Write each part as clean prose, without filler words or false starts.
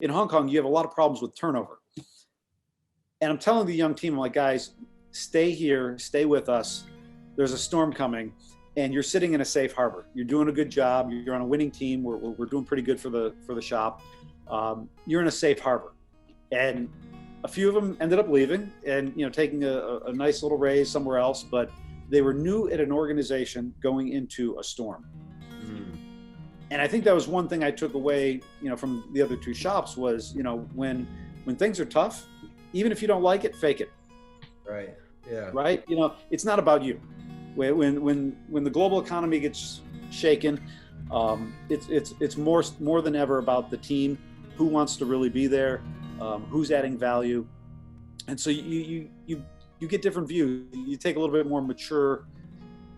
in Hong Kong, you have a lot of problems with turnover. And I'm telling the young team, I'm like, guys, stay here, stay with us. There's a storm coming, and you're sitting in a safe harbor. You're doing a good job. You're on a winning team. We're doing pretty good for the shop. You're in a safe harbor. And a few of them ended up leaving and taking a nice little raise somewhere else, but they were new at an organization going into a storm. And I think that was one thing I took away, from the other two shops was, when things are tough, even if you don't like it, fake it. Right. Yeah. Right. It's not about you. When the global economy gets shaken, it's more than ever about the team, who wants to really be there, who's adding value, and so you get different views. You take a little bit more mature.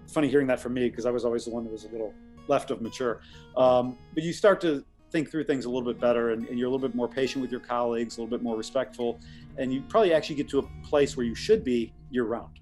Funny hearing that from me because I was always the one that was a little left of mature. But you start to think through things a little bit better, and you're a little bit more patient with your colleagues, a little bit more respectful, and you probably actually get to a place where you should be year round.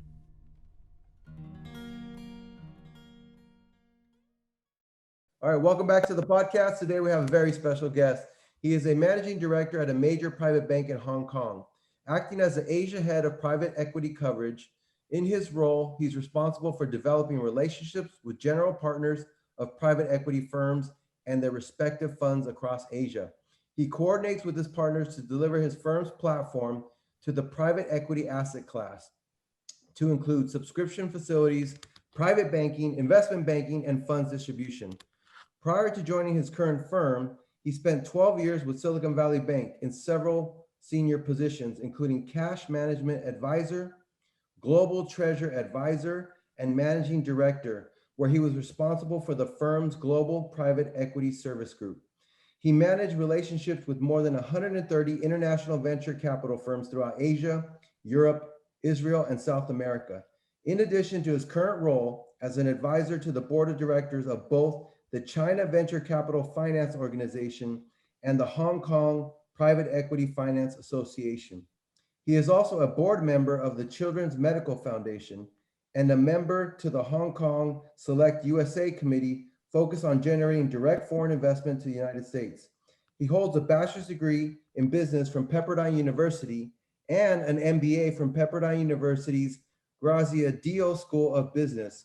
All right, welcome back to the podcast. Today we have a very special guest. He is a managing director at a major private bank in Hong Kong, acting as the Asia head of private equity coverage. In his role, he's responsible for developing relationships with general partners of private equity firms and their respective funds across Asia. He coordinates with his partners to deliver his firm's platform to the private equity asset class, to include subscription facilities, private banking, investment banking, and funds distribution. Prior to joining his current firm, he spent 12 years with Silicon Valley Bank in several senior positions, including cash management advisor, global treasury advisor, and managing director, where he was responsible for the firm's global private equity service group. He managed relationships with more than 130 international venture capital firms throughout Asia, Europe, Israel, and South America. In addition to his current role as an advisor to the board of directors of both the China Venture Capital Finance Organization and the Hong Kong Private Equity Finance Association. He is also a board member of the Children's Medical Foundation and a member to the Hong Kong Select USA Committee focused on generating direct foreign investment to the United States. He holds a bachelor's degree in business from Pepperdine University and an M.B.A. from Pepperdine University's Graziadio School of Business.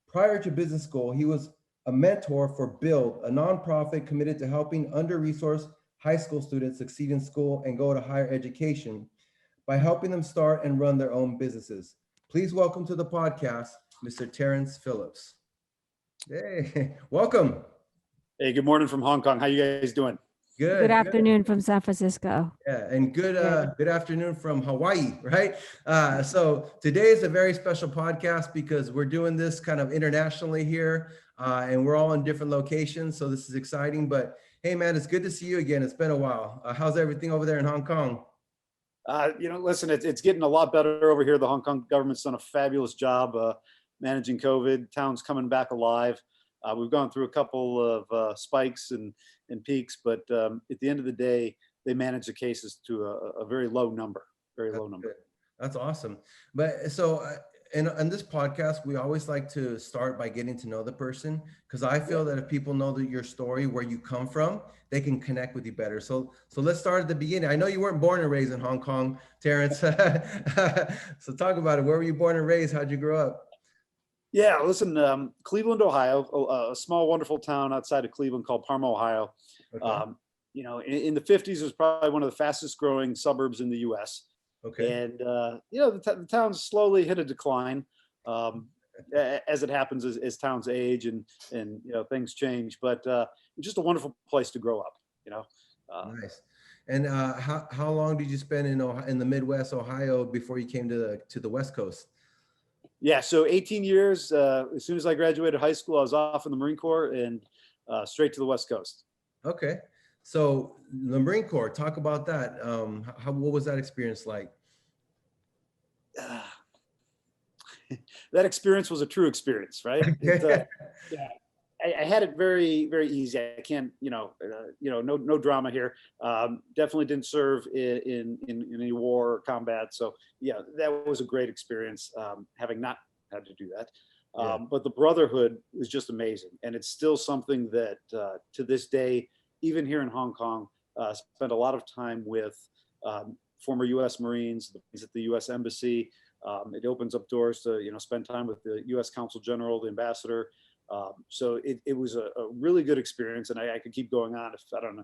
Prior to business school, he was a mentor for Build, a nonprofit committed to helping under-resourced high school students succeed in school and go to higher education by helping them start and run their own businesses. Please welcome to the podcast, Mr. Terrance Phillips. Hey, welcome. Hey, good morning from Hong Kong. How you guys doing? Good afternoon from San Francisco. Yeah, and good afternoon from Hawaii, right? So today is a very special podcast because we're doing this kind of internationally here, and we're all in different locations. So this is exciting. But hey, man, it's good to see you again. It's been a while. How's everything over there in Hong Kong? Listen, it's getting a lot better over here. The Hong Kong government's done a fabulous job managing COVID. Town's coming back alive. We've gone through a couple of spikes and peaks, but at the end of the day, they manage the cases to a very low number, low number. That's awesome. But so in this podcast, we always like to start by getting to know the person, because I feel that if people know your story, where you come from, they can connect with you better. So let's start at the beginning. I know you weren't born and raised in Hong Kong, Terrance. So talk about it. Where were you born and raised? How'd you grow up? Yeah, listen, Cleveland, Ohio, a small, wonderful town outside of Cleveland called Parma, Ohio. Okay. In the 50s, it was probably one of the fastest growing suburbs in the U.S. Okay. And, the town slowly hit a decline, as it happens as towns age and things change. But it's just a wonderful place to grow up, Nice. And how long did you spend in the Midwest, Ohio, before you came to the West Coast? Yeah, so 18 years. As soon as I graduated high school, I was off in the Marine Corps and straight to the West Coast. Okay. So the Marine Corps, talk about that. What was that experience like? That experience was a true experience, right? I had it very, very easy. I can't, no drama here. Definitely didn't serve in any war or combat. So yeah, that was a great experience, having not had to do that. But the brotherhood was just amazing. And it's still something that to this day, even here in Hong Kong, spent a lot of time with former U.S. Marines, at the U.S. Embassy. It opens up doors to, spend time with the U.S. Consul General, the ambassador. So it was a really good experience, and I could keep going on if I don't know,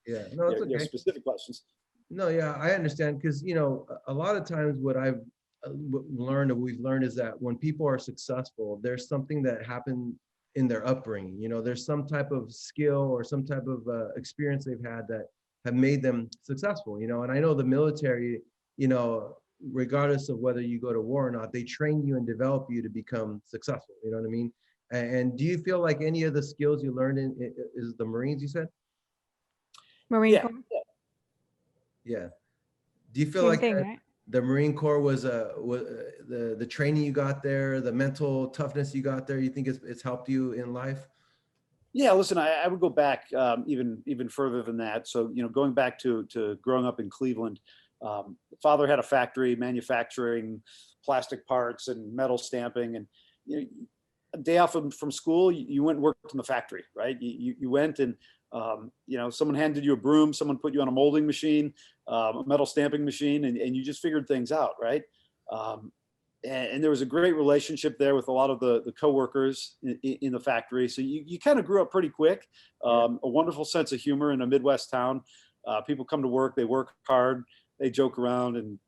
Yeah, no, it's okay. specific questions. No, yeah, I understand because a lot of times what I've learned or we've learned is that when people are successful, there's something that happened in their upbringing. There's some type of skill or some type of experience they've had that have made them successful. And I know the military, regardless of whether you go to war or not, they train you and develop you to become successful. You know what I mean? And do you feel like any of the skills you learned is the Marines, you said? Marine Corps. Yeah. Do you feel Same like thing, right? the Marine Corps was the training you got there, the mental toughness you got there, you think it's helped you in life? Yeah, listen, I would go back even further than that. So, going back to growing up in Cleveland, father had a factory manufacturing plastic parts and metal stamping, and a day off from school, you went and worked in the factory, right? You went and someone handed you a broom, someone put you on a molding machine, a metal stamping machine, and you just figured things out, right? And there was a great relationship there with a lot of the coworkers in the factory. So you kind of grew up pretty quick. A wonderful sense of humor in a Midwest town. People come to work, they work hard, they joke around, and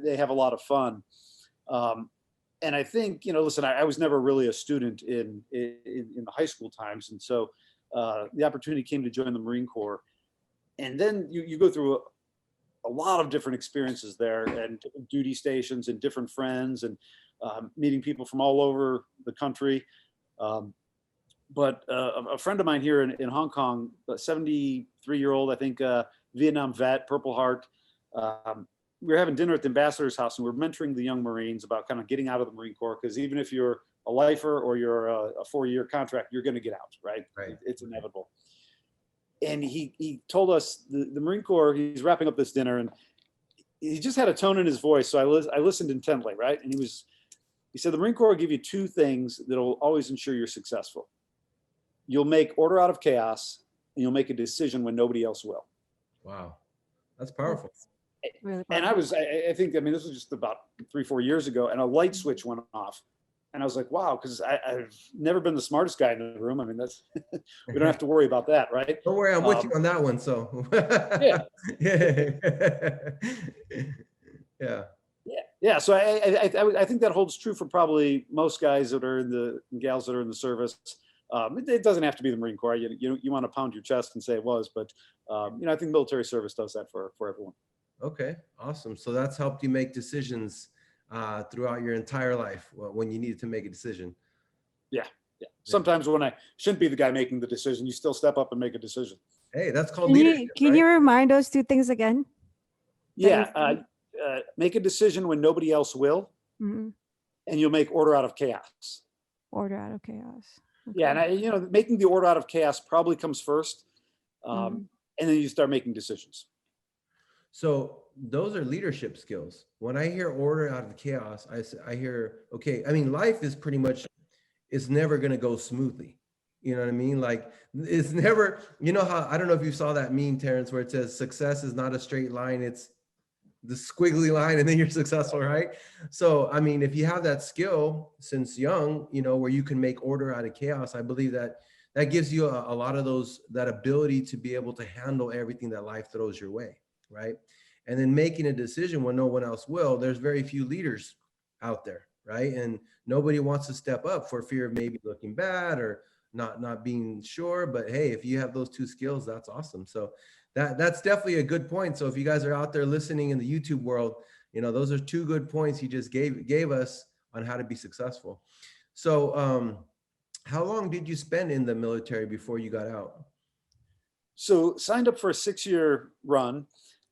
they have a lot of fun. And I think, listen, I was never really a student in the high school times. And so the opportunity came to join the Marine Corps. And then you go through a lot of different experiences there, and different duty stations and different friends, and meeting people from all over the country. But a friend of mine here in Hong Kong, a 73-year-old, I think, Vietnam vet, Purple Heart, we were having dinner at the ambassador's house, and we were mentoring the young Marines about kind of getting out of the Marine Corps, because even if you're a lifer or you're a 4-year contract, you're going to get out, right? It's inevitable. And he told us the Marine Corps, he's wrapping up this dinner, and he just had a tone in his voice. So I listened intently, right? And he said, the Marine Corps will give you two things that'll always ensure you're successful. You'll make order out of chaos, and you'll make a decision when nobody else will. Wow. That's powerful. Really And I think, this was just about 3-4 years ago, and a light switch went off. And I was like, wow, because I've never been the smartest guy in the room. That's, we don't have to worry about that, right? Don't worry, I'm with you on that one. So yeah. Yeah. So I think that holds true for probably most guys that are and gals that are in the service. It doesn't have to be the Marine Corps. You want to pound your chest and say it was, but I think military service does that for everyone. Okay, awesome. So that's helped you make decisions throughout your entire life when you needed to make a decision. Yeah. Sometimes when I shouldn't be the guy making the decision, you still step up and make a decision. Hey, that's called leadership. Can you remind those two things again? Yeah. Make a decision when nobody else will, Mm-hmm. and you'll make order out of chaos. Order out of chaos. Okay. Yeah, and making the order out of chaos probably comes first, and then you start making decisions. So those are leadership skills. When I hear order out of chaos, I hear, okay, life is pretty much, it's never going to go smoothly. You know what I mean? Like it's never, how, I don't know if you saw that meme, Terrance, where it says success is not a straight line. It's the squiggly line and then you're successful, right? So, if you have that skill since young, where you can make order out of chaos, I believe that gives you a lot of that ability to be able to handle everything that life throws your way. Right. And then making a decision when no one else will. There's very few leaders out there, right? And nobody wants to step up for fear of maybe looking bad or not being sure. But hey, if you have those two skills, that's awesome. So that's definitely a good point. So if you guys are out there listening in the YouTube world, those are two good points he just gave us on how to be successful. So how long did you spend in the military before you got out? So signed up for a 6-year run.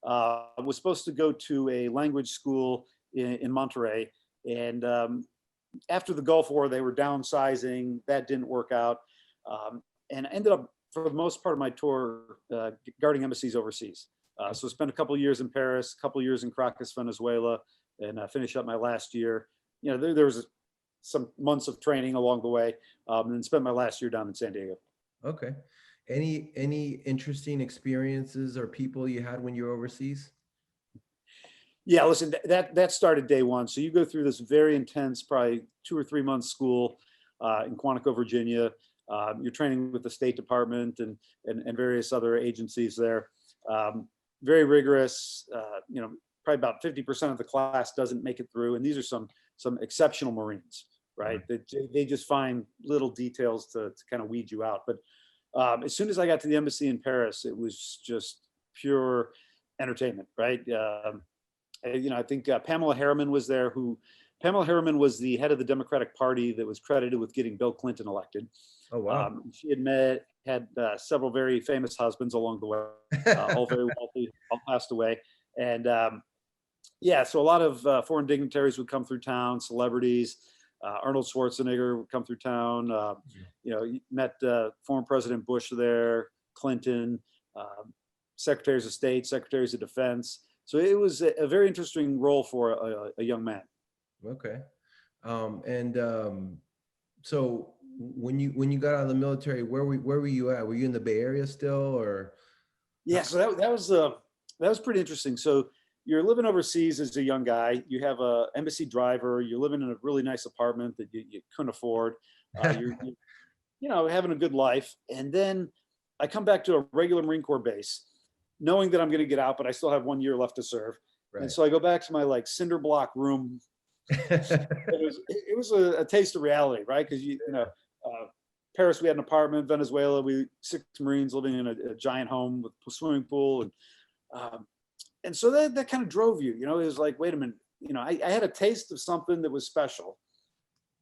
Was supposed to go to a language school in Monterey. And after the Gulf War, they were downsizing. That didn't work out. And I ended up, for the most part of my tour, guarding embassies overseas. So spent a couple of years in Paris, a couple of years in Caracas, Venezuela, and finished up my last year. There was some months of training along the way, and then spent my last year down in San Diego. Okay. Any interesting experiences or people you had when you were overseas? Yeah, listen, that started day one. So you go through this very intense, probably 2 or 3 months school in Quantico, Virginia. You're training with the State Department and various other agencies there. Um, Very rigorous. Probably about 50% of the class doesn't make it through, and these are some exceptional Marines, right? They just find little details to kind of weed you out. But as soon as I got to the embassy in Paris, it was just pure entertainment, right? I think Pamela Harriman was there. Pamela Harriman was the head of the Democratic Party that was credited with getting Bill Clinton elected. Oh, wow. She had several very famous husbands along the way, all very wealthy, all passed away. And yeah, so a lot of foreign dignitaries would come through town, celebrities. Arnold Schwarzenegger would come through town. You met former President Bush there, Clinton, secretaries of state, secretaries of defense. So it was a very interesting role for a young man. Okay. So when you got out of the military, where were you at? Were you in the Bay Area still, or? Yeah, so that was pretty interesting. So you're living overseas as a young guy. You have a embassy driver. You're living in a really nice apartment that you couldn't afford. You're having a good life. And then I come back to a regular Marine Corps base, knowing that I'm going to get out, but I still have 1 year left to serve. Right. And so I go back to my cinder block room. It was a taste of reality, right? Because Paris, we had an apartment. Venezuela, 6 Marines living in a giant home with a swimming pool, and so that kind of drove you. It was like, wait a minute, I had a taste of something that was special.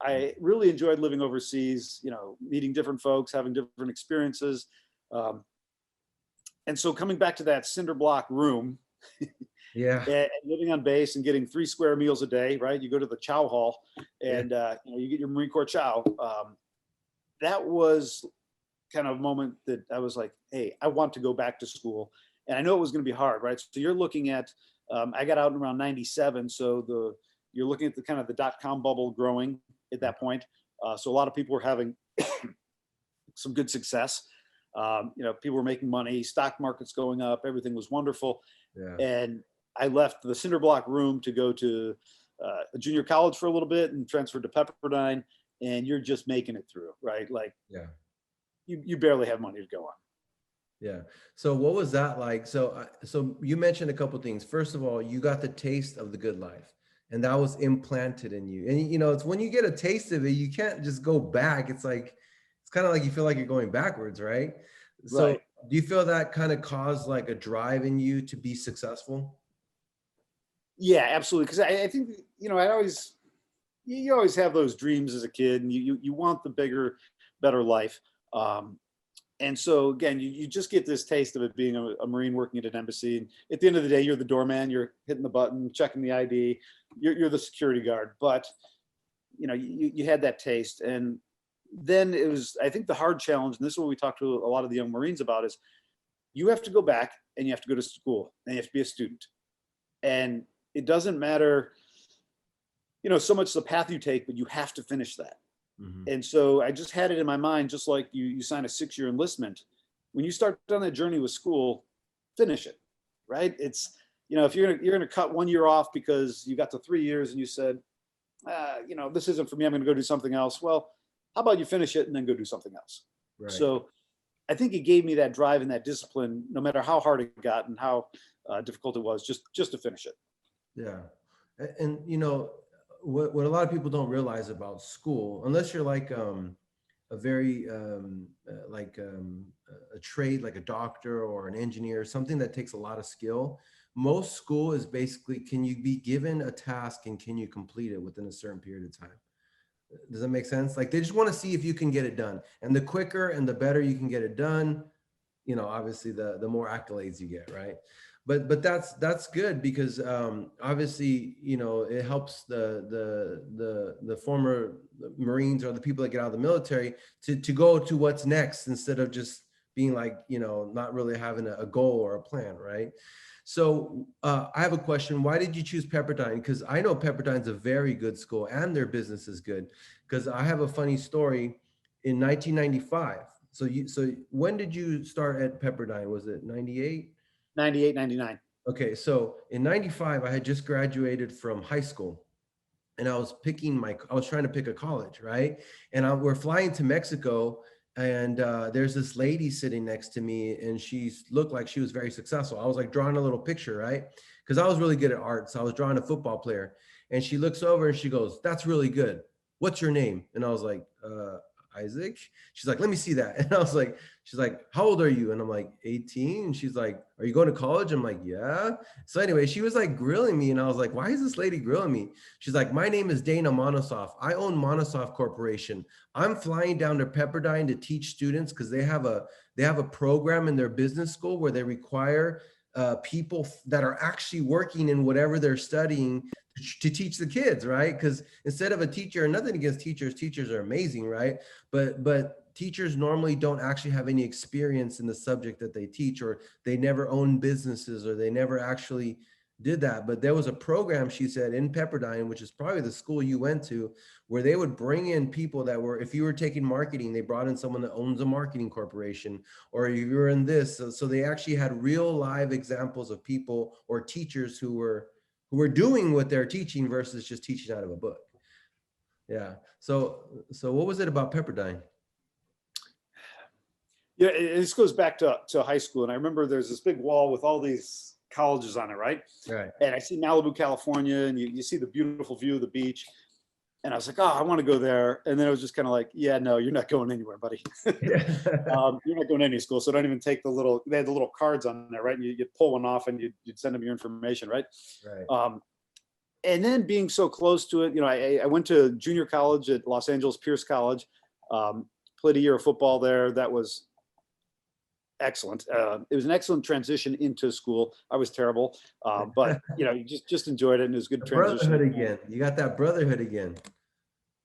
I really enjoyed living overseas, meeting different folks, having different experiences, and so coming back to that cinder block room. Yeah. And living on base and getting 3 square meals a day, right? You go to the chow hall and you get your Marine Corps chow. That was kind of a moment that I was like, hey, I want to go back to school. And I know it was going to be hard, right? So you're looking at, I got out in around 97. So you're looking at the kind of the dot-com bubble growing at that point. So a lot of people were having some good success. People were making money, stock market's going up, everything was wonderful. Yeah. And I left the cinder block room to go to a junior college for a little bit and transferred to Pepperdine, and you're just making it through, right? Like, Yeah. You barely have money to go on. Yeah. So what was that like? So you mentioned a couple of things. First of all, you got the taste of the good life, and that was implanted in you. And it's when you get a taste of it, you can't just go back. It's kind of like you feel like you're going backwards, right? So Right. Do you feel that kind of caused like a drive in you to be successful? Yeah, absolutely. Because I think you always have those dreams as a kid, and you want the bigger, better life. And so again, you just get this taste of it being a Marine working at an embassy. And at the end of the day, you're the doorman. You're hitting the button, checking the ID. You're the security guard. But you had that taste, and then it was, I think, the hard challenge. And this is what we talk to a lot of the young Marines about: is you have to go back and you have to go to school and you have to be a student. And it doesn't matter, so much the path you take, but you have to finish that. Mm-hmm. And so I just had it in my mind, just like you sign a 6-year enlistment. When you start on that journey with school, finish it, right? It's, if you're gonna cut 1 year off because you got to 3 years and you said, this isn't for me, I'm gonna go do something else. Well, how about you finish it and then go do something else? Right. So I think it gave me that drive and that discipline, no matter how hard it got and how difficult it was, just to finish it. Yeah. And what a lot of people don't realize about school, unless you're like a very a trade, like a doctor or an engineer, something that takes a lot of skill. Most school is basically, can you be given a task and can you complete it within a certain period of time? Does that make sense? Like, they just want to see if you can get it done, and the quicker and the better you can get it done, obviously the more accolades you get, right? But that's good, because obviously it helps the former Marines or the people that get out of the military to go to what's next, instead of just being like not really having a goal or a plan, right? So I have a question. Why did you choose Pepperdine? Because I know Pepperdine's a very good school and their business is good. Because I have a funny story. In 1995, So when did you start at Pepperdine? Was it 98? 98, 99. Okay, so in 95, I had just graduated from high school and I was trying to pick a college, right? And we're flying to Mexico and there's this lady sitting next to me and she looked like she was very successful. I was like drawing a little picture, right? Because I was really good at art. So I was drawing a football player and she looks over and she goes, "That's really good. What's your name?" And I was like, Isaac. She's like, "Let me see that." And I was like, she's like, "How old are you?" And I'm like, 18. And she's like, "Are you going to college?" I'm like, "Yeah." So anyway, she was like grilling me and I was like, "Why is this lady grilling me?" She's like, "My name is Dana Monosoff. I own Monosoff Corporation. I'm flying down to Pepperdine to teach students because they have a program in their business school where they require people that are actually working in whatever they're studying to teach the kids, right? Because instead of a teacher, nothing against teachers, teachers are amazing, right? But teachers normally don't actually have any experience in the subject that they teach, or they never own businesses, or they never actually did that. But there was a program, she said, in Pepperdine, which is probably the school you went to, where they would bring in people that were, if you were taking marketing, they brought in someone that owns a marketing corporation, or if you were in this. So they actually had real live examples of people or teachers who were doing what they're teaching versus just teaching out of a book. Yeah. So what was it about Pepperdine? Yeah, this goes back to high school. And I remember there's this big wall with all these colleges on it, right? Right. And I see Malibu, California, and you see the beautiful view of the beach. And I was like, "Oh, I want to go there." And then it was just kind of like, "Yeah, no, you're not going anywhere, buddy. You're not going to any school. So don't even take they had the little cards on there, right? And you'd pull one off and you'd send them your information, right? Right. And then being so close to it, I went to junior college at Los Angeles Pierce College, played a year of football there. That was excellent. It was an excellent transition into school. I was terrible, but you just enjoyed it, and it was a good The transition. brotherhood again. You got that brotherhood again.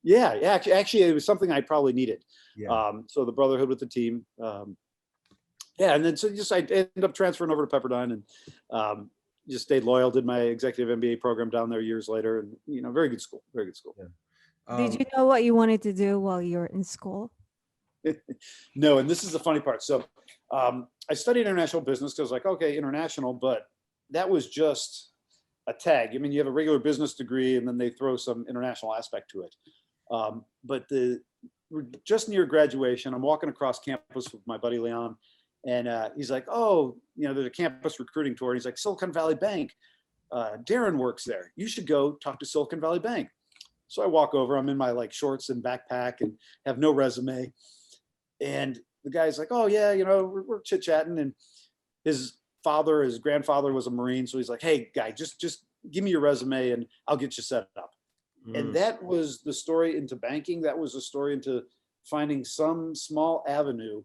Yeah, actually, it was something I probably needed. Yeah. So the brotherhood with the team. Yeah, and then so I ended up transferring over to Pepperdine and just stayed loyal. Did my executive MBA program down there years later, and very good school, very good school. Yeah. Did you know what you wanted to do while you were in school? No, and this is the funny part. So I studied international business because I was like, okay, international, but that was just a tag. I mean, you have a regular business degree and then they throw some international aspect to it. But we're just near graduation. I'm walking across campus with my buddy Leon, and he's like, "Oh, there's a campus recruiting tour." And he's like, "Silicon Valley Bank. Darren works there. You should go talk to Silicon Valley Bank." So I walk over. I'm in my shorts and backpack and have no resume. And the guy's like, "Oh yeah, we're chit chatting." And his grandfather was a Marine, so he's like, "Hey, guy, just give me your resume and I'll get you set up." And that was the story into banking. That was the story into finding some small avenue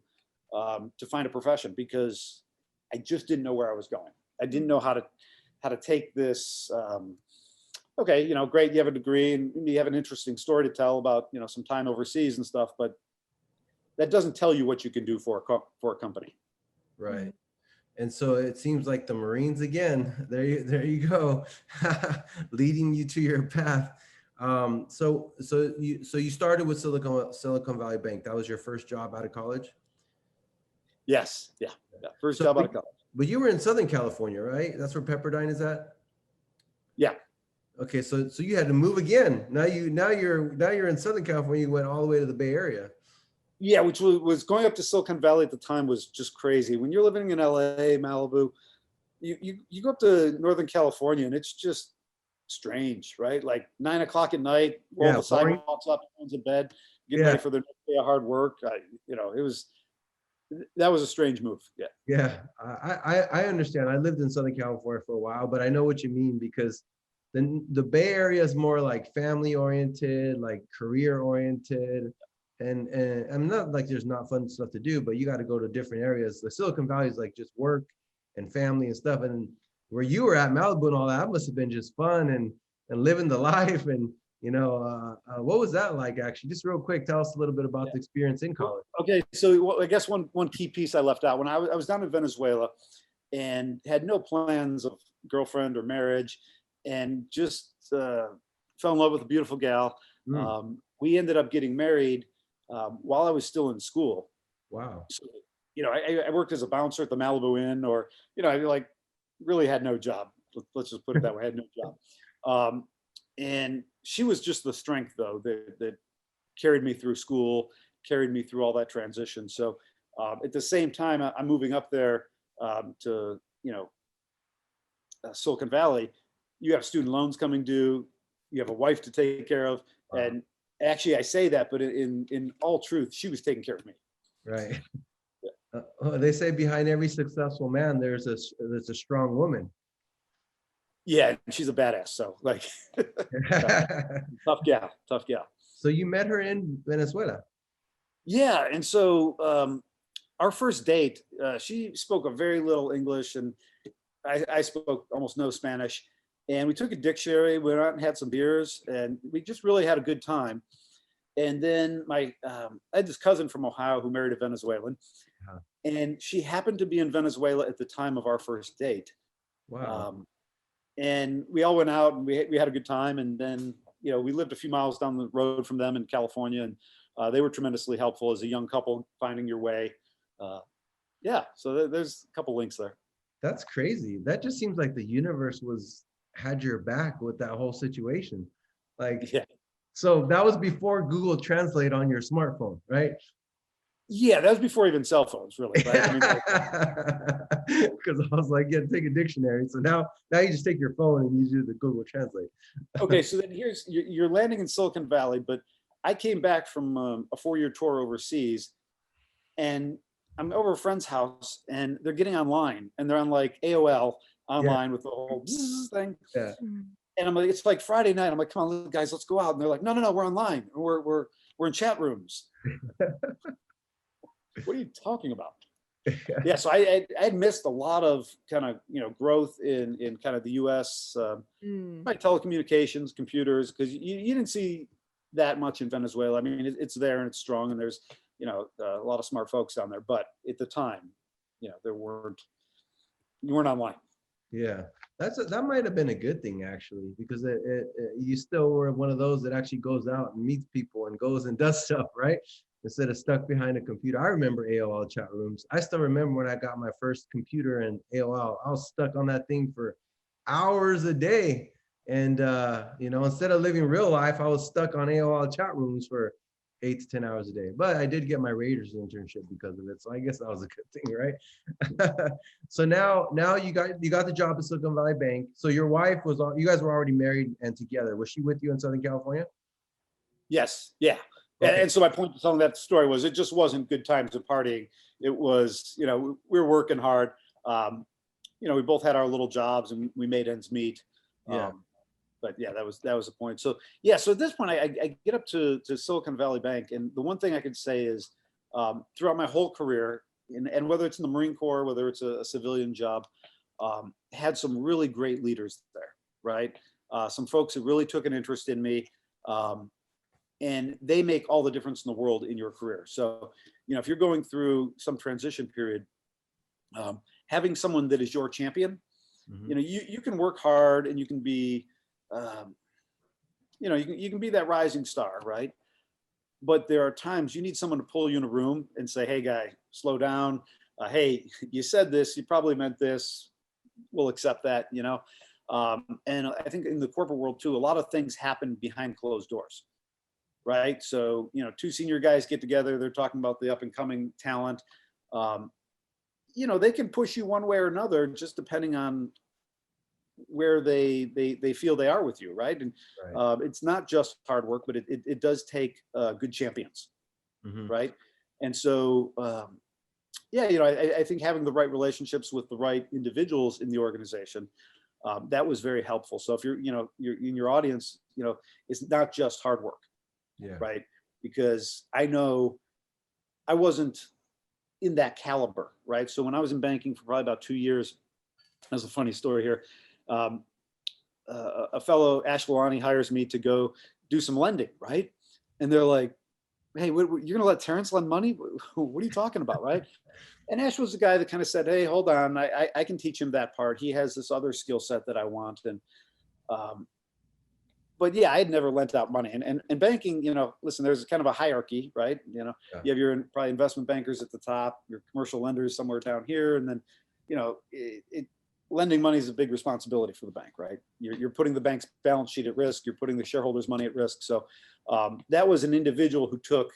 to find a profession, because I just didn't know where I was going. I didn't know how to take this. Okay, great, you have a degree and you have an interesting story to tell about some time overseas and stuff, but that doesn't tell you what you can do for a company. Right. And so it seems like the Marines again. There you go, leading you to your path. So you started with Silicon Valley Bank. That was your first job out of college? Yes. Yeah. First job out of college. But you were in Southern California, right? That's where Pepperdine is at? Yeah. Okay, so you had to move again. Now you're in Southern California. You went all the way to the Bay Area. Yeah, which was going up to Silicon Valley at the time was just crazy. When you're living in LA, Malibu, you go up to Northern California and it's just strange, right? Like 9 o'clock at night, roll the sidewalks up, everyone's in bed, getting ready for their next day of hard work. That was a strange move. Yeah. Yeah, I understand. I lived in Southern California for a while, but I know what you mean, because the Bay Area is more like family oriented, like career oriented. And I'm not like there's not fun stuff to do, but you got to go to different areas. The Silicon Valley is like just work and family and stuff. And where you were at, Malibu and all that must have been just fun and living the life. And what was that like, actually? Just real quick, tell us a little bit about the experience in college. Okay, so I guess one key piece I left out when I was down in Venezuela and had no plans of girlfriend or marriage, and just fell in love with a beautiful gal. We ended up getting married while I was still in school. Wow. So, I worked as a bouncer at the Malibu Inn, or, I like really had no job. Let's just put it that way. I had no job. And she was just the strength, though, that carried me through school, carried me through all that transition. So at the same time, I'm moving up there to, Silicon Valley. You have student loans coming due. You have a wife to take care of. Wow. And actually, I say that, but in all truth, she was taking care of me. Right. They say behind every successful man, there's a strong woman. Yeah, and she's a badass. So like, tough gal, tough gal. So you met her in Venezuela. Yeah, and so our first date, she spoke a very little English, and I spoke almost no Spanish. And we took a dictionary, went out and had some beers, and we just really had a good time. And then I had this cousin from Ohio who married a Venezuelan, and she happened to be in Venezuela at the time of our first date. Wow. And we all went out and we had a good time. And then, we lived a few miles down the road from them in California, and they were tremendously helpful as a young couple finding your way. Yeah, so there's a couple links there. That's crazy. That just seems like the universe had your back with that whole situation. Like, Yeah. So that was before Google Translate on your smartphone, right? Yeah, that was before even cell phones, really. Right? Because I was like, yeah, take a dictionary. So now you just take your phone and you do the Google Translate. Okay, so then you're landing in Silicon Valley, but I came back from a 4-year tour overseas, and I'm over a friend's house, and they're getting online, and they're on like AOL online with the whole thing. Yeah. And I'm like, it's like Friday night. I'm like, come on, guys, let's go out. And they're like, no, we're online. We're in chat rooms. What are you talking about? Yeah, so I had missed a lot of kind of growth in kind of the U.S. Telecommunications, computers, because you didn't see that much in Venezuela. I mean, it's there and it's strong, and there's a lot of smart folks down there. But at the time, you weren't online. Yeah, that might have been a good thing actually, because you still were one of those that actually goes out and meets people and goes and does stuff, right? Instead of stuck behind a computer. I remember AOL chat rooms. I still remember when I got my first computer and AOL, I was stuck on that thing for hours a day. And, instead of living real life, I was stuck on AOL chat rooms for 8 to 10 hours a day. But I did get my Raiders internship because of it. So I guess that was a good thing, right? So now you got the job at Silicon Valley Bank. So your wife you guys were already married and together. Was she with you in Southern California? Yes. Yeah. Okay. And so my point to telling that story was it just wasn't good times of partying. It was, we were working hard. We both had our little jobs and we made ends meet. Yeah. But yeah, that was the point. So yeah, so at this point I get up to Silicon Valley Bank, and the one thing I could say is throughout my whole career, and whether it's in the Marine Corps, whether it's a civilian job, had some really great leaders there, right? Some folks who really took an interest in me. And they make all the difference in the world in your career. So, if you're going through some transition period, having someone that is your champion, you can work hard and you can be, you can be that rising star, right? But there are times you need someone to pull you in a room and say, hey, guy, slow down. Hey, you said this, you probably meant this. We'll accept that, And I think in the corporate world too, a lot of things happen behind closed doors. Right. So, 2 senior guys get together. They're talking about the up and coming talent. They can push you one way or another, just depending on where they feel they are with you. Right. And it's not just hard work, but it does take good champions. Right. And so, I think having the right relationships with the right individuals in the organization, that was very helpful. So if you're in your audience, it's not just hard work. Yeah. Right. Because I know I wasn't in that caliber. Right. So when I was in banking for probably about 2 years, there's a funny story here. A fellow Ashwani hires me to go do some lending. Right. And they're like, hey, you're going to let Terrance lend money? What are you talking about? Right. And Ash was the guy that kind of said, hey, hold on. I can teach him that part. He has this other skill set that I want. And but yeah, I had never lent out money. And banking, listen, there's kind of a hierarchy, right? Yeah. You have your probably investment bankers at the top, your commercial lenders somewhere down here, and then, lending money is a big responsibility for the bank, right? You're putting the bank's balance sheet at risk. You're putting the shareholders' money at risk. So that was an individual who took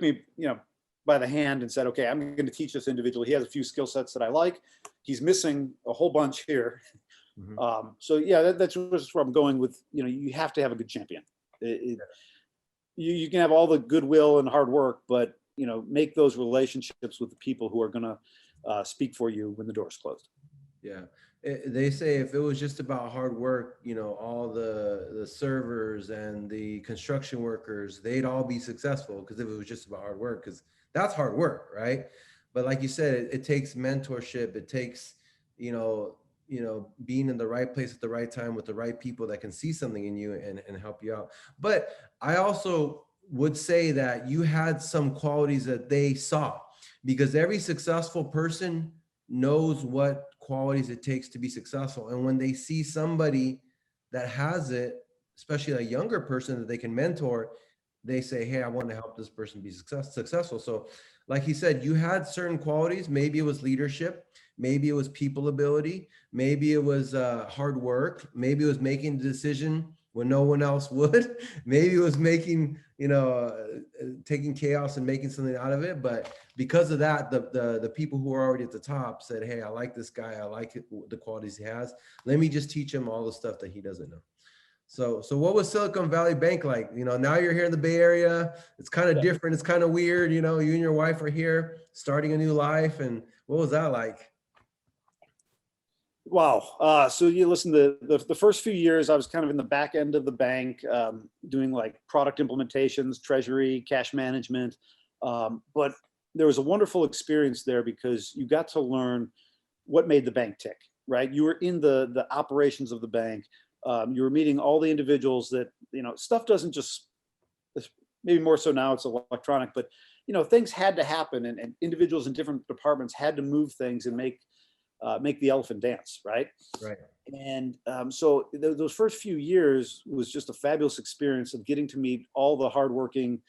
me, by the hand and said, okay, I'm going to teach this individual. He has a few skill sets that I like. He's missing a whole bunch here. So yeah, that's where I'm going with, you have to have a good champion. You can have all the goodwill and hard work, but, make those relationships with the people who are going to speak for you when the door's closed. Yeah. They say if it was just about hard work, all the servers and the construction workers, they'd all be successful, because if it was just about hard work, because that's hard work, right? But like you said, it takes mentorship. It takes, being in the right place at the right time with the right people that can see something in you and help you out. But I also would say that you had some qualities that they saw, because every successful person knows what qualities it takes to be successful. And when they see somebody that has it, especially a younger person that they can mentor, they say, hey, I want to help this person be successful. So like he said, you had certain qualities. Maybe it was leadership. Maybe it was people ability. Maybe it was hard work. Maybe it was making the decision when no one else would. Maybe it was making, taking chaos and making something out of it. But because of that, the people who are already at the top said, hey, I like this guy. I like the qualities he has. Let me just teach him all the stuff that he doesn't know. So what was Silicon Valley Bank like? Now you're here in the Bay Area. It's kind of different. It's kind of weird. You and your wife are here starting a new life. And what was that like? Wow. So you listen to the first few years, I was kind of in the back end of the bank, doing like product implementations, treasury, cash management. But there was a wonderful experience there because you got to learn what made the bank tick, right? You were in the operations of the bank. You were meeting all the individuals that, stuff doesn't just, maybe more so now it's electronic, but, things had to happen and individuals in different departments had to move things and make the elephant dance, right? Right. And so those first few years was just a fabulous experience of getting to meet all the hardworking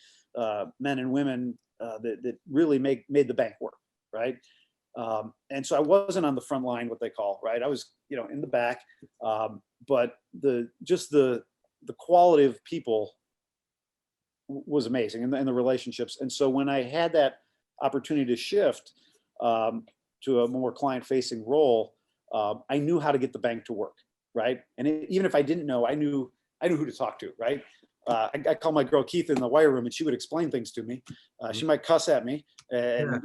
men and women that really made the bank work, right? And so I wasn't on the front line, what they call, right? I was, in the back, but the quality of people was amazing, and the relationships. And so when I had that opportunity to shift to a more client-facing role, I knew how to get the bank to work, right? And even if I didn't know, I knew who to talk to, right? I call my girl Keith in the wire room, and she would explain things to me. She might cuss at me and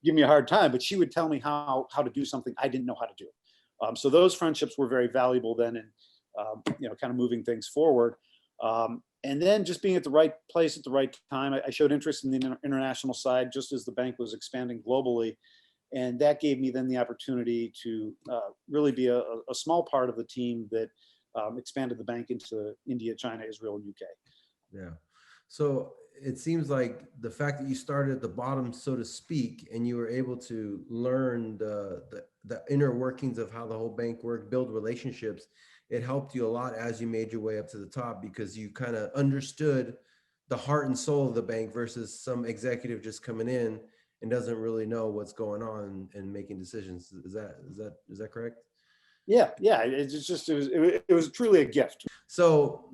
give me a hard time, but she would tell me how to do something I didn't know how to do. So those friendships were very valuable then, and kind of moving things forward. And then just being at the right place at the right time. I showed interest in the international side just as the bank was expanding globally. And that gave me then the opportunity to really be a small part of the team that expanded the bank into India, China, Israel, and UK. Yeah. So it seems like the fact that you started at the bottom, so to speak, and you were able to learn the inner workings of how the whole bank worked, build relationships, it helped you a lot as you made your way up to the top, because you kind of understood the heart and soul of the bank versus some executive just coming in and doesn't really know what's going on and making decisions. Is that correct? Yeah. It was truly a gift. So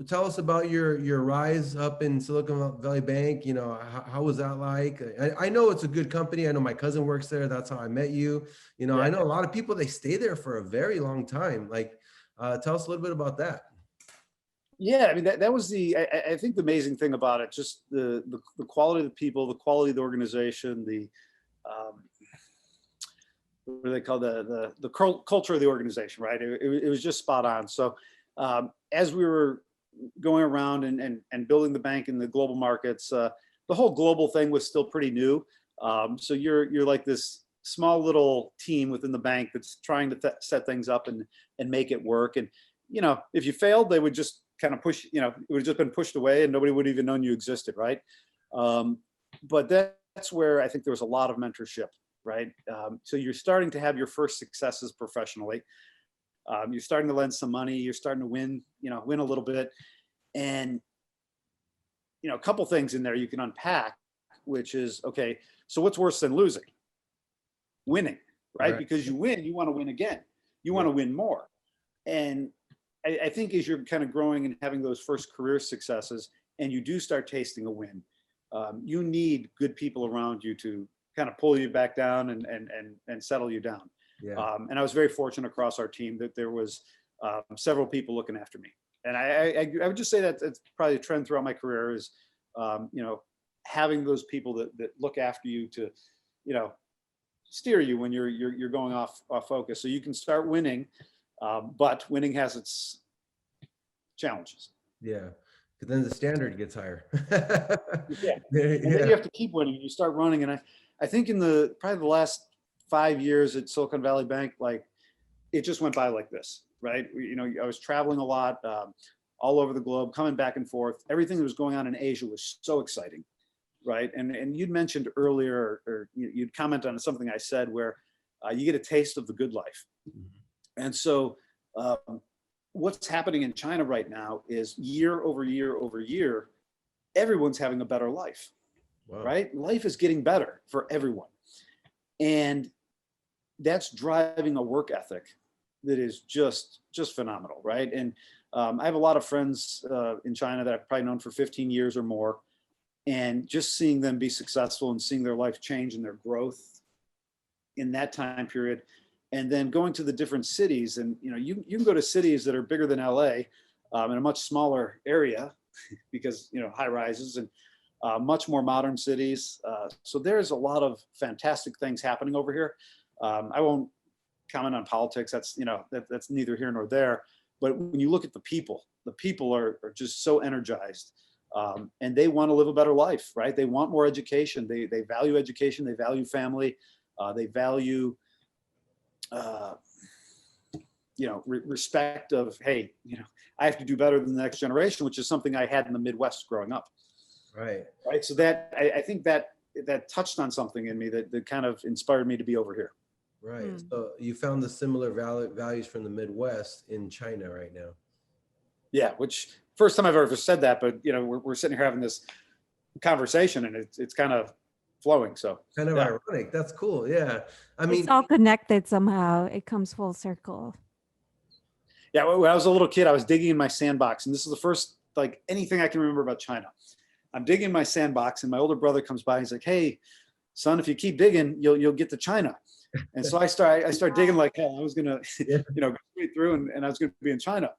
tell us about your rise up in Silicon Valley Bank. How was that like? I know it's a good company. I know my cousin works there. That's how I met you. Yeah. I know a lot of people, they stay there for a very long time. Like, tell us a little bit about that. Yeah, I mean that was I think the amazing thing about it, just the quality of the people, the quality of the organization, the what do they call the culture of the organization, right? It was just spot on. So as we were going around and building the bank in the global markets, the whole global thing was still pretty new. So you're like this small little team within the bank that's trying to set things up and make it work. And if you failed, they would just kind of push. It would have just been pushed away, and nobody would have even known you existed, right? But that's where I think there was a lot of mentorship, right? So you're starting to have your first successes professionally. You're starting to lend some money. You're starting to win a little bit. And, a couple things in there you can unpack, which is, okay, so what's worse than losing? Winning, right? Because you win, you want to win again. You want to win more. And I think as you're kind of growing and having those first career successes and you do start tasting a win, you need good people around you to kind of pull you back down and settle you down. Yeah. And I was very fortunate across our team that there was several people looking after me. And I would just say that it's probably a trend throughout my career is, having those people that look after you to, steer you when you're going off focus. So you can start winning, but winning has its challenges. Yeah. Because then the standard gets higher. Yeah. And then you have to keep winning. You start running. And I think in probably the last 5 years at Silicon Valley Bank, like it just went by like this, right? I was traveling a lot, all over the globe, coming back and forth. Everything that was going on in Asia was so exciting, right? And you'd mentioned earlier, or you'd comment on something I said where you get a taste of the good life. Mm-hmm. And so what's happening in China right now is year over year over year, everyone's having a better life, wow. Right? Life is getting better for everyone. And that's driving a work ethic that is just phenomenal, right? And I have a lot of friends in China that I've probably known for 15 years or more, and just seeing them be successful and seeing their life change and their growth in that time period, and then going to the different cities, and you can go to cities that are bigger than LA in a much smaller area because high rises and much more modern cities. So there's a lot of fantastic things happening over here. I won't comment on politics. That's that's neither here nor there. But when you look at the people are just so energized, and they want to live a better life, right? They want more education. They value education. They value family. They value, respect of, hey, I have to do better than the next generation, which is something I had in the Midwest growing up. Right. Right. So that I think that touched on something in me that kind of inspired me to be over here. Right. So you found the similar values from the Midwest in China right now. Yeah, which first time I've ever said that, but we're sitting here having this conversation and it's kind of flowing. So kind of ironic. That's cool. Yeah. I mean, it's all connected somehow. It comes full circle. Yeah. When I was a little kid, I was digging in my sandbox, and this is the first anything I can remember about China. I'm digging in my sandbox, and my older brother comes by. He's like, "Hey, son, if you keep digging, you'll get to China." And so I start digging like hell. I was gonna, go straight through, and I was gonna be in China.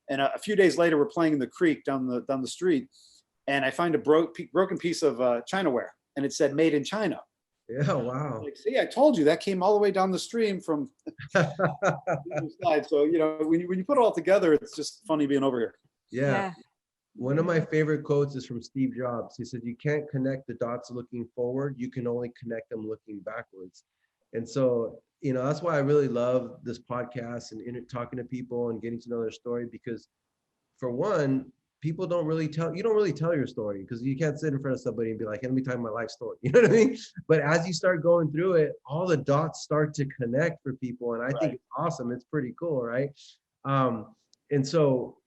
And a few days later, we're playing in the creek down the street, and I find a broken piece of Chinaware, and it said "Made in China." Yeah, wow. Like, see, I told you that came all the way down the stream from the other side. So when you put it all together, it's just funny being over here. Yeah. One of my favorite quotes is from Steve Jobs. He said, "You can't connect the dots looking forward. You can only connect them looking backwards." And so, that's why I really love this podcast and talking to people and getting to know their story, because for one, you don't really tell your story, because you can't sit in front of somebody and be like, "Hey, let me tell you my life story." You know what I mean? But as you start going through it, all the dots start to connect for people. And I think it's awesome. It's pretty cool. Right. And so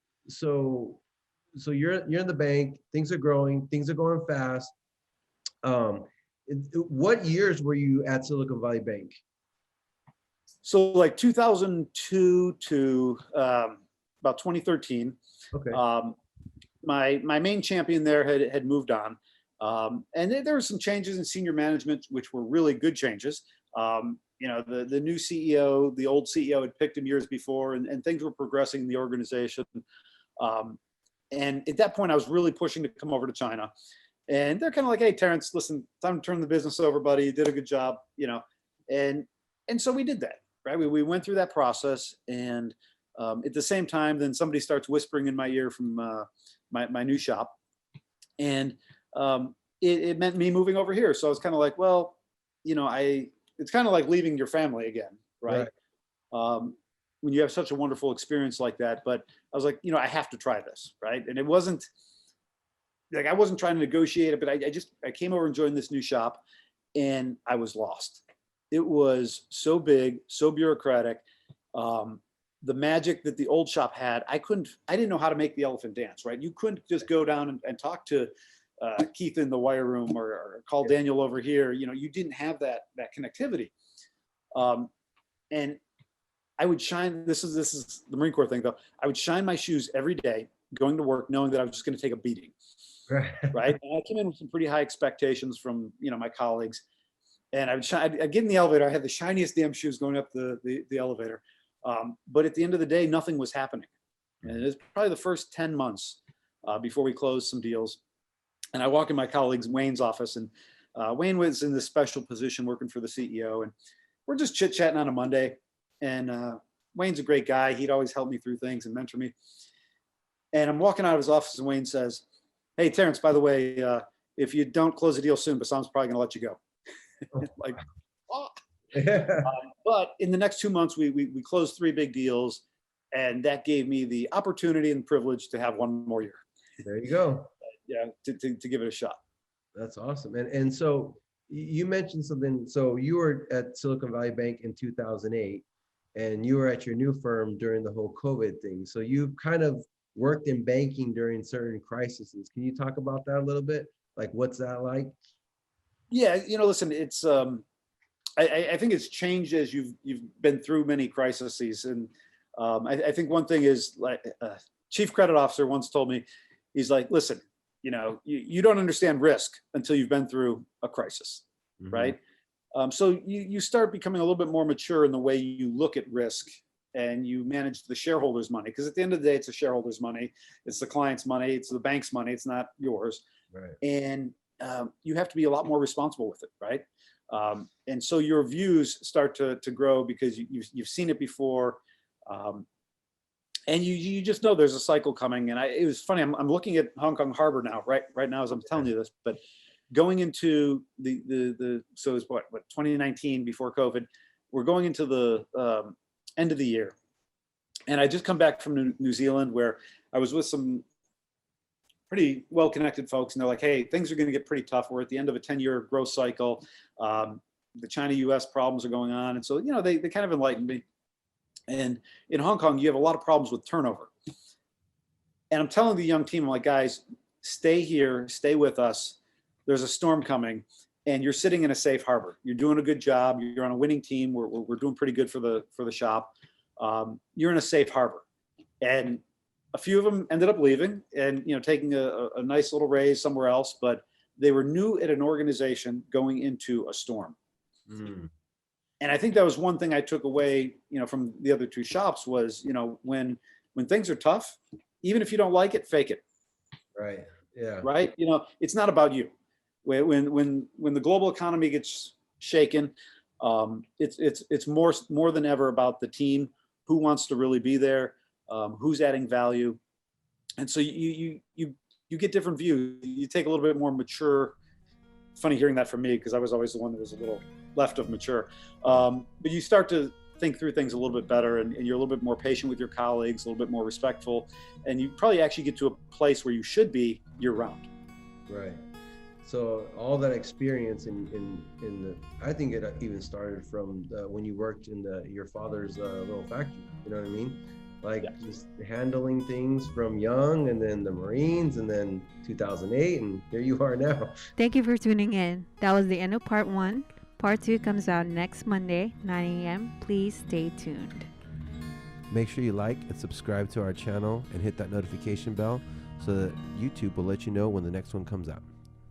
you're in the bank, things are growing, things are going fast. What years were you at Silicon Valley Bank? So 2002 to about 2013. Okay. My main champion there had moved on. And there were some changes in senior management, which were really good changes. The new CEO, the old CEO had picked him years before, and things were progressing in the organization. And at that point, I was really pushing to come over to China. And they're kind of like, "Hey, Terrance, listen, time to turn the business over, buddy. You did a good job," And so we did that, right? We went through that process. And at the same time, then somebody starts whispering in my ear from my new shop. And it meant me moving over here. So I was kind of like, well, it's kind of like leaving your family again, right? When you have such a wonderful experience like that. But I was like, I have to try this, right? And it wasn't I wasn't trying to negotiate it, but I came over and joined this new shop, and I was lost. It was so big, so bureaucratic. the magic that the old shop had, I didn't know how to make the elephant dance, right? You couldn't just go down and talk to Keith in the wire room or call Daniel over here. You didn't have that connectivity. And I would shine, this is the Marine Corps thing though. I would shine my shoes every day going to work, knowing that I was just going to take a beating, right? And I came in with some pretty high expectations from, my colleagues. And I'd get in the elevator. I had the shiniest damn shoes going up the elevator. But at the end of the day, nothing was happening. And it was probably the first 10 months before we closed some deals. And I walk in my colleague Wayne's office, and Wayne was in this special position working for the CEO. And we're just chit-chatting on a Monday. And Wayne's a great guy. He'd always help me through things and mentor me. And I'm walking out of his office, and Wayne says, "Hey, Terrance, by the way, if you don't close the deal soon, Basam's probably going to let you go." Like, oh. But in the next 2 months, we closed 3 big deals, and that gave me the opportunity and privilege to have 1 more year. There you go. Yeah, to give it a shot. That's awesome. And so you mentioned something. So you were at Silicon Valley Bank in 2008, and you were at your new firm during the whole COVID thing. So you've kind of worked in banking during certain crises. Can you talk about that a little bit? Like, what's that like? Yeah, listen, it's I think it's changed as you've been through many crises. And I think one thing is, like, chief credit officer once told me, he's like, "Listen, you don't understand risk until you've been through a crisis," right? So you start becoming a little bit more mature in the way you look at risk, and you manage the shareholders' money. Because at the end of the day, it's the shareholders' money, it's the client's money, it's the bank's money, it's not yours. Right. And you have to be a lot more responsible with it, right? And so your views start to grow because you've seen it before. And you just know there's a cycle coming. And it was funny, I'm looking at Hong Kong Harbor now, right now as I'm telling you this, but going into so it's what 2019 before COVID, we're going into the end of the year. And I just come back from New Zealand, where I was with some pretty well-connected folks, and they're like, "Hey, things are going to get pretty tough. We're at the end of a 10-year growth cycle. The China-US problems are going on." And so, they kind of enlightened me. And in Hong Kong, you have a lot of problems with turnover. And I'm telling the young team, I'm like, "Guys, stay here, stay with us. There's a storm coming, and you're sitting in a safe harbor. You're doing a good job. You're on a winning team. We're doing pretty good for the shop. You're in a safe harbor." And a few of them ended up leaving and taking a nice little raise somewhere else, but they were new at an organization going into a storm. And I think that was one thing I took away, from the other 2 shops was, when things are tough, even if you don't like it, fake it. Right. Yeah. Right. It's not about you. When the global economy gets shaken, it's more than ever about the team, who wants to really be there, who's adding value. And so you get different views. You take a little bit more mature. Funny hearing that from me, because I was always the one that was a little left of mature. But you start to think through things a little bit better, and you're a little bit more patient with your colleagues, a little bit more respectful, and you probably actually get to a place where you should be year round. Right. So all that experience I think it even started from when you worked in your father's little factory. You know what I mean? Like, just handling things from young, and then the Marines, and then 2008, and here you are now. Thank you for tuning in. That was the end of part 1. Part 2 comes out next Monday, 9 a.m. Please stay tuned. Make sure you like and subscribe to our channel and hit that notification bell so that YouTube will let you know when the next one comes out.